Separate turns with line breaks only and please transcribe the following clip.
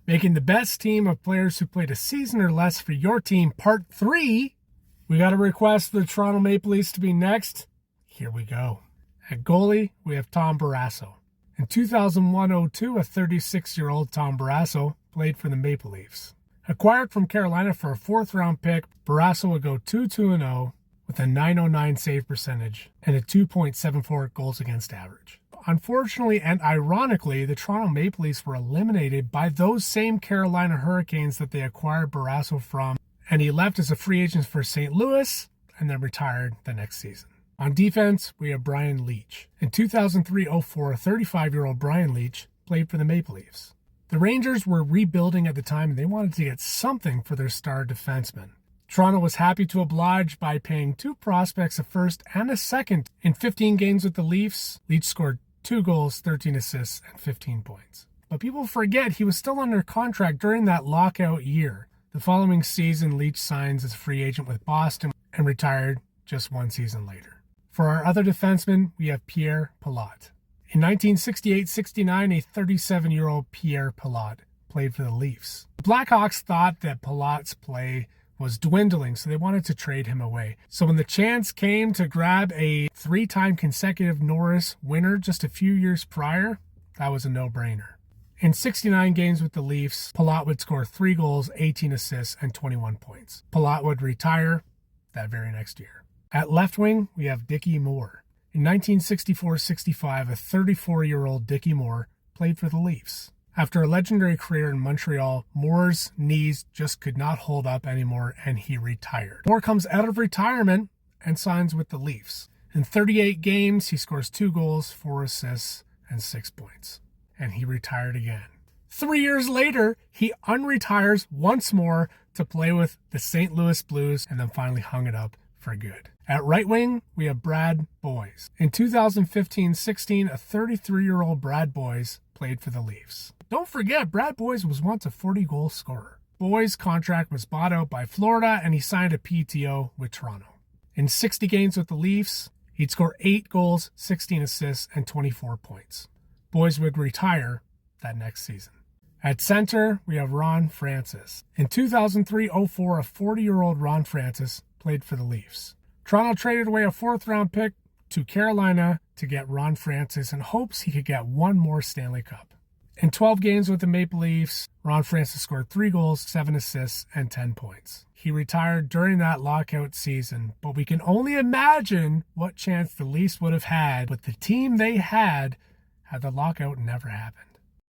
Making the best team of players who played a season or less for your team, part 3. We got a request for the Toronto Maple Leafs to be next. Here we go. At goalie, we have Tom Barrasso. In 2001-02, a 36-year-old Tom Barrasso played for the Maple Leafs. Acquired from Carolina for a 4th-round pick, Barrasso would go 2-2-0 with a .909 save percentage and a 2.74 goals against average. Unfortunately and ironically, the Toronto Maple Leafs were eliminated by those same Carolina Hurricanes that they acquired Barrasso from, and he left as a free agent for St. Louis and then retired the next season. On defense, we have Brian Leetch. In 2003-04, a 35-year-old Brian Leetch played for the Maple Leafs. The Rangers were rebuilding at the time, and they wanted to get something for their star defenseman. Toronto was happy to oblige by paying 2 prospects, a first and a second. In 15 games with the Leafs, Leetch scored 2 goals, 13 assists, and 15 points. But people forget he was still under contract during that lockout year. The following season, Leetch signs as a free agent with Boston and retired just 1 season later. For our other defensemen, we have Pierre Pilote. In 1968-69, a 37-year-old Pierre Pilote played for the Leafs. The Blackhawks thought that Pilote's play was dwindling, so they wanted to trade him away. So when the chance came to grab a 3-time consecutive Norris winner just a few years prior, that was a no-brainer. In 69 games with the Leafs, Pilote would score 3 goals, 18 assists, and 21 points. Pilote would retire that very next year. At left wing, we have Dickie Moore. In 1964-65, a 34-year-old Dickie Moore played for the Leafs. After a legendary career in Montreal, Moore's knees just could not hold up anymore, and he retired. Moore comes out of retirement and signs with the Leafs. In 38 games, he scores 2 goals, 4 assists, and 6 points. And he retired again. 3 years later, he unretires once more to play with the St. Louis Blues, and then finally hung it up for good. At right wing, we have Brad Boyes. In 2015-16, a 33-year-old Brad Boyes played for the Leafs. Don't forget, Brad Boyes was once a 40-goal scorer. Boyes' contract was bought out by Florida, and he signed a PTO with Toronto. In 60 games with the Leafs, he'd score 8 goals, 16 assists, and 24 points. Boyes would retire that next season. At center, we have Ron Francis. In 2003-04, a 40-year-old Ron Francis played for the Leafs. Toronto traded away a 4th-round pick to Carolina to get Ron Francis in hopes he could get one more Stanley Cup. In 12 games with the Maple Leafs, Ron Francis scored 3 goals, 7 assists, and 10 points. He retired during that lockout season, but we can only imagine what chance the Leafs would have had with the team they had the lockout never happened.